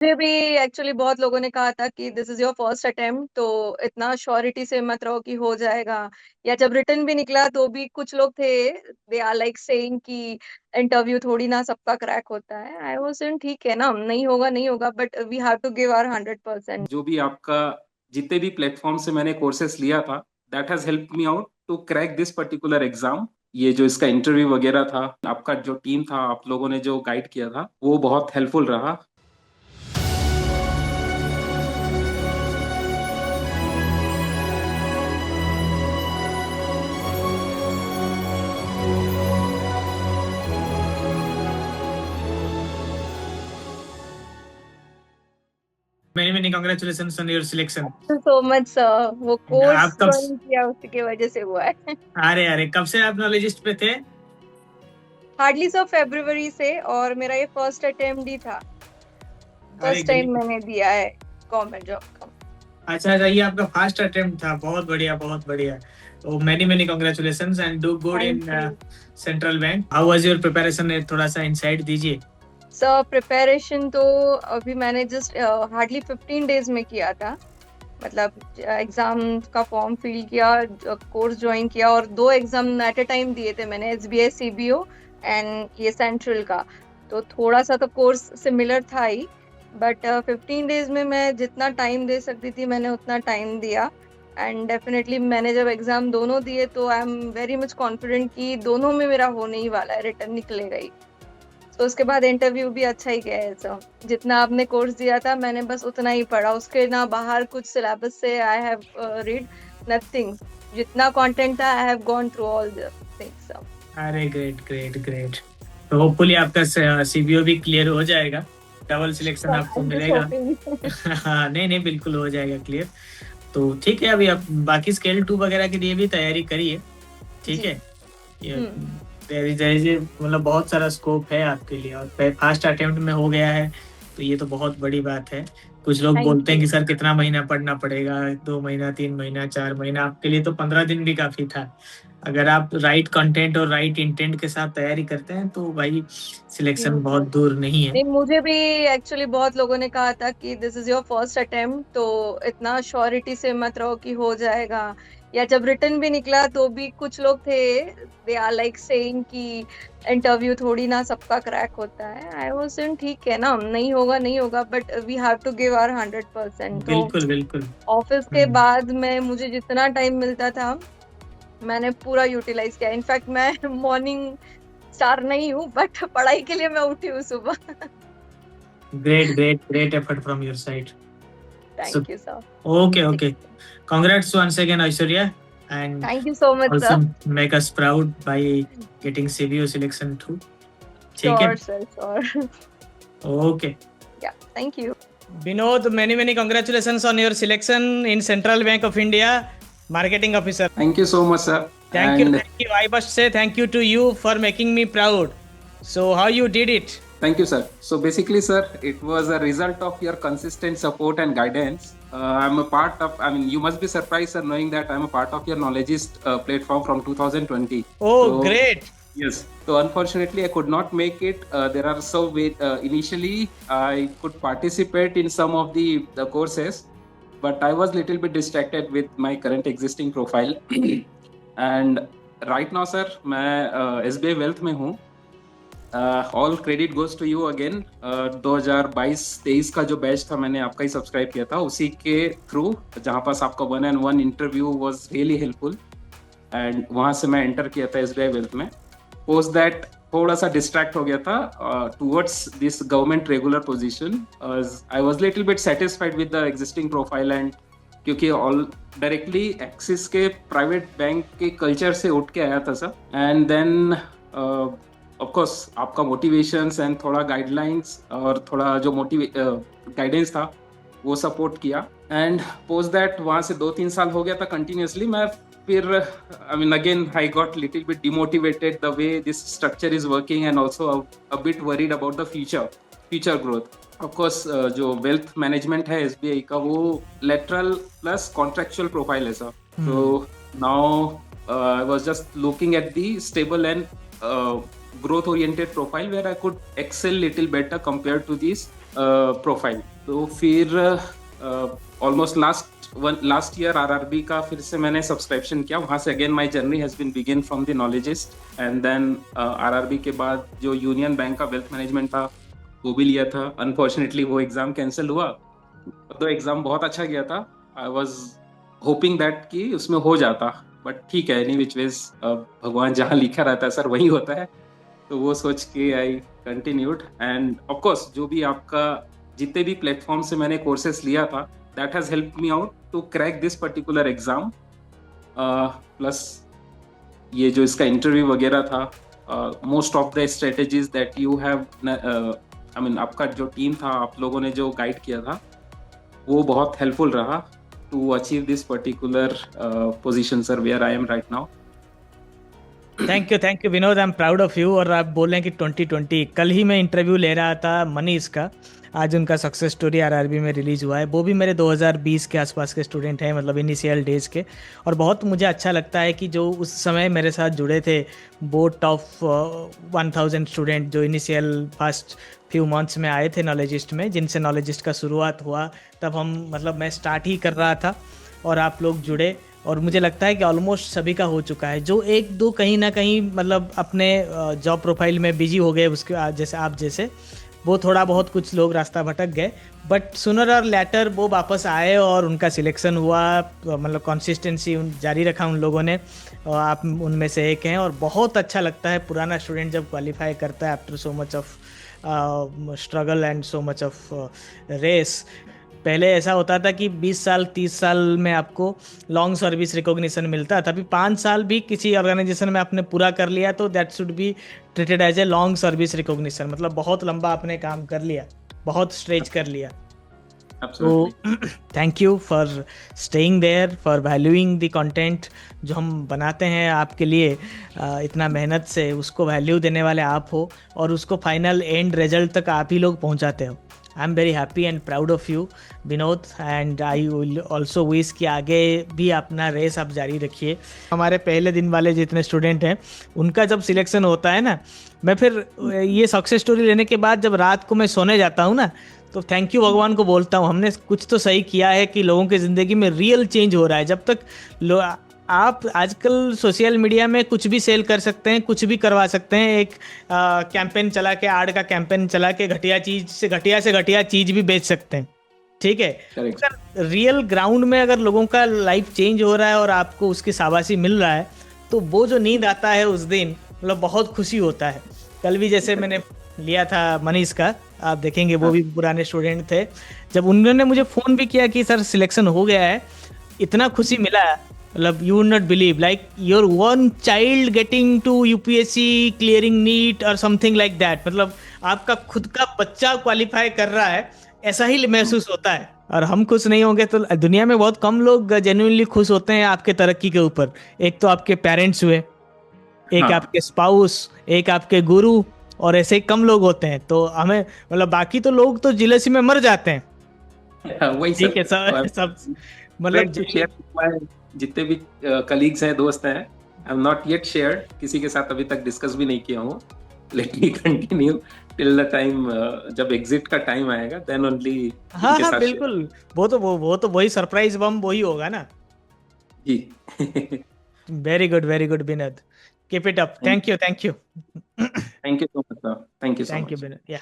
मुझे भी एक्चुअली बहुत लोगों ने कहा था कि this is your first attempt, तो इतना श्योरिटी से मत रहो कि हो जाएगा। या जब रिटर्न भी निकला तो भी कुछ लोग थे, दे आर लाइक सेइंग कि इंटरव्यू थोड़ी ना सबका क्रैक होता है। आई वाज सेइंग ठीक है ना, नहीं होगा नहीं होगा, but we have to give our 100%। जो भी आपका जितने भी प्लेटफॉर्म से मैंने कोर्सेस लिया था, that has help me out to crack this particular exam. ये जो इसका इंटरव्यू वगैरह था, आपका जो टीम था, आप लोगों ने जो गाइड किया था, वो बहुत हेल्पफुल रहा। Many many congratulations on your selection. Thank you so much sir, वो कोर्स आप कब ज्वाइन किया उसकी वजह से हुआ है। अरे अरे कब से आप नॉलेजिस्ट पे थे? हार्डली सर फरवरी से, और मेरा ये फर्स्ट अटेम्प्ट ही था। अरे फर्स्ट टाइम ग्रेट। मैंने दिया है गवर्नमेंट जॉब का। अच्छा अच्छा, ये आपका फर्स्ट अटेम्प्ट था। बहुत बढ़िया बहुत बढ़िया। तो many many congratulations and do good in thank you central bank. How was your preparation? थोड़ा सा इनसाइट दीजिए। सर। प्रिपरेशन तो अभी मैंने जस्ट हार्डली 15 डेज में किया था। मतलब एग्जाम का फॉर्म फिल किया, कोर्स ज्वाइन किया, और 2 एग्जाम एट ए टाइम दिए थे मैंने, एसबीआई सीबीओ एंड ये सेंट्रल का। तो थोड़ा सा तो कोर्स सिमिलर था ही, बट 15 डेज में मैं जितना टाइम दे सकती थी मैंने उतना टाइम दिया। एंड डेफिनेटली मैंने जब एग्जाम दोनों दिए तो I am very much confident कि दोनों में मेरा होने ही वाला है, रिटर्न निकलेगा ही। तो उसके बाद इंटरव्यू भी अच्छा ही गया है सर। जितना आपने कोर्स दिया था मैंने बस उतना ही पढ़ा, उसके ना बाहर कुछ सिलेबस से आई हैव रीड नथिंग। जितना कंटेंट था I have gone through all the things sir. अरे ग्रेट ग्रेट ग्रेट। तो होपफुली आपका सीबीओ भी क्लियर हो जाएगा, डबल सिलेक्शन आपको मिलेगा। हाँ नहीं नहीं, बिल्कुल हो जाएगा क्लियर। तो ठीक है, अभी आप बाकी स्केल 2 वगैरह के लिए भी तैयारी करिए। ठीक जी। है। ये मतलब बहुत सारा स्कोप है आपके लिए, और फर्स्ट अटेम्प्ट में हो गया है तो ये तो बहुत बड़ी बात है। कुछ लोग थैंक बोलते हैं यू। कि सर कितना महीना पढ़ना पड़ेगा, 2 महीना 3 महीना 4 महीना। आपके लिए तो 15 दिन भी काफी था। अगर आप राइट कंटेंट और राइट इंटेंट के साथ तैयारी करते हैं तो भाई सिलेक्शन बहुत दूर नहीं है। नहीं, मुझे भी एक्चुअली बहुत लोगों ने कहा था कि this is your first attempt, तो इतना श्योरिटी से मत रहो कि हो जाएगा। या जब रिटर्न भी निकला तो भी कुछ लोग थे, दे आर लाइक सेइंग कि इंटरव्यू थोड़ी ना सबका क्रैक होता है। आई वाज सेइंग ठीक है ना, नहीं होगा नहीं होगा, but we have to give our 100%। तो बिल्कुल बिल्कुल। ऑफिस के बाद में मुझे जितना टाइम मिलता था मैंने पूरा यूटिलाइज किया। इनफैक्ट मैं मॉर्निंग स्टार नहीं हूँ, बट पढ़ाई के लिए मैं उठी हूँ सुबह। Great great great effort from your side. So, thank you sir. okay, okay. Congrats once again, Aishwarya, and thank you so much also sir. make us proud by getting CBO selection too. ठीक है? Sure sir, sure. Okay. या, thank you. Vinod, many many congratulations on your selection in Central Bank of India, marketing officer. Thank you so much, sir. Thank you, And thank you. I must say thank you to you for making me proud. So how you did it? thank you, sir. So basically, sir, it was a result of your consistent support and guidance. I'm a part of, I mean, you must be surprised, sir, knowing that I'm a part of your Knowledgeist platform from 2020. Oh, So, great. yes. So unfortunately, I could not make it. There are initially I could participate in some of the courses, but I was little bit distracted with my current existing profile. And right now, sir, मैं SBI Wealth में हूँ। All credit goes to you again. 2022-23 का जो batch था मैंने आपका ही subscribe किया था, उसी के थ्रू, जहाँ पास आपका 1-on-1 interview was really helpful, and वहाँ से मैं एंटर किया था एसबीआई वेल्थ में। पोस्ट दैट थोड़ा सा डिस्ट्रैक्ट हो गया था towards this government regular position. I was little bit satisfied with the existing profile, and क्योंकि ऑल डायरेक्टली एक्सिस के प्राइवेट बैंक के कल्चर से उठ के आया था sir. And then of course आपका मोटिवेशंस एंड थोड़ा गाइडलाइंस और थोड़ा जो गाइडेंस था वो सपोर्ट किया, एंड पोस्ट दैट वहाँ से 2-3 साल हो गया था कंटिन्यूसली। मैं फिर I mean again I got little bit demotivated the way this structure is working, and also a bit worried about the future growth. Of course जो वेल्थ मैनेजमेंट है एसबीआई का, वो लेटरल प्लस कॉन्ट्रेक्चुअल प्रोफाइल है sir. तो now I was just looking at the stable and growth oriented profile where I could excel little better compared to this profile. तो फिर almost last year RRB का फिर से मैंने subscription किया. वहां से again my journey has been begin from the Knowledgist and then RRB के बाद जो यूनियन बैंक का वेल्थ मैनेजमेंट था वो भी लिया था. अनफॉर्चुनेटली वो एग्जाम कैंसिल हुआ. तो एग्जाम बहुत अच्छा गया था. आई वाज होपिंग दैट कि उसमें हो जाता, बट ठीक है, एनी विच वेज भगवान जहाँ लिखा रहता है सर वही होता है. तो वो सोच के I continued. End of course जो भी आपका जितने भी प्लेटफॉर्म से मैंने कोर्सेस लिया था that has helped me out to crack this particular exam. Plus ये जो इसका इंटरव्यू वगैरह था, most of the strategies that you have, I mean आपका जो टीम था, आप लोगों ने जो गाइड किया था वो बहुत हेल्पफुल रहा to achieve this particular position sir where I am right now. Thank you Vinod, I am proud of you. और आप बोल रहे हैं कि 2020, कल ही मैं इंटरव्यू ले रहा था मनीष का, आज उनका सक्सेस स्टोरी आरआरबी में रिलीज़ हुआ है. वो भी मेरे 2020 के आसपास के स्टूडेंट हैं, मतलब इनिशियल डेज के. और बहुत मुझे अच्छा लगता है कि जो उस समय मेरे साथ जुड़े थे वो टॉप 1000 स्टूडेंट जो इनिशियल फर्स्ट फ्यू मंथ्स में आए थे नॉलेजिस्ट में, जिनसे नॉलेजिस्ट का शुरुआत हुआ. तब हम मतलब मैं स्टार्ट ही कर रहा था और आप लोग जुड़े. और मुझे लगता है कि ऑलमोस्ट सभी का हो चुका है. जो एक दो कहीं ना कहीं मतलब अपने जॉब प्रोफाइल में बिजी हो गए, उसके जैसे आप जैसे, वो थोड़ा बहुत कुछ लोग रास्ता भटक गए. बट सुनर और लेटर वो वापस आए और उनका सिलेक्शन हुआ. मतलब कंसिस्टेंसी जारी रखा उन लोगों ने, और आप उनमें से एक हैं. और बहुत अच्छा लगता है पुराना स्टूडेंट जब क्वालिफाई करता है after so much of struggle and so much of race. पहले ऐसा होता था कि 20 साल 30 साल में आपको लॉन्ग सर्विस रिकॉग्निशन मिलता था. अभी 5 साल भी किसी ऑर्गेनाइजेशन में आपने पूरा कर लिया तो that should be treated as a long service recognition. मतलब बहुत लंबा आपने काम कर लिया, बहुत स्ट्रेच कर लिया. तो thank you for staying there, for valuing the content जो हम बनाते हैं आपके लिए. इतना मेहनत से उसको वैल्यू देने वाले आप हो और उसको फाइनल एंड रिजल्ट तक आप ही लोग पहुंचाते हो. I am very happy and proud of you Vinod. And I will also wish कि आगे भी अपना रेस आप जारी रखिए. हमारे पहले दिन वाले जितने स्टूडेंट हैं उनका जब सिलेक्शन होता है ना, मैं फिर ये सक्सेस स्टोरी लेने के बाद जब रात को मैं सोने जाता हूँ ना, तो थैंक यू भगवान को बोलता हूँ, हमने कुछ तो सही किया है कि लोगों की ज़िंदगी में रियल चेंज हो रहा है. जब तक आप आजकल सोशल मीडिया में कुछ भी सेल कर सकते हैं, कुछ भी करवा सकते हैं. एक कैंपेन चला के, आड़ का कैंपेन चला के घटिया से घटिया चीज़ भी बेच सकते हैं. ठीक है, अगर रियल ग्राउंड में अगर लोगों का लाइफ चेंज हो रहा है और आपको उसकी शाबाशी मिल रहा है, तो वो जो नींद आता है उस दिन, मतलब बहुत खुशी होता है. कल भी जैसे मैंने लिया था मनीष का, आप देखेंगे वो भी पुराने स्टूडेंट थे. जब उन्होंने मुझे फ़ोन भी किया कि सर सिलेक्शन हो गया है, इतना खुशी मिला. मतलब you would not believe, like your one child getting to UPSC, clearing NEET और समथिंग लाइक दैट. मतलब आपका खुद का बच्चा क्वालिफाई कर रहा है, ऐसा ही महसूस होता है. और हम खुश नहीं होंगे तो दुनिया में बहुत कम लोग जेन्युइनली खुश होते हैं आपके तरक्की के ऊपर. एक तो आपके पेरेंट्स हुए, एक आपके स्पाउस, एक आपके गुरु, और ऐसे ही कम लोग होते हैं. तो हमें मतलब बाकी तो लोग तो जिलेसी में मर जाते हैं. ठीक है, सब मतलब जितने भी कलीग्स हैं, दोस्त हैं, I am not yet shared, किसी के साथ अभी तक डिस्कस भी नहीं किया हूँ. Let me continue till the time जब एग्जिट का टाइम आएगा, देन ओनली. हाँ बिल्कुल, वो तो वही सरप्राइज बम वही होगा ना जी. Very good Vinod, keep it up. Thank you so much, sir. Thank you so much. Vinod. या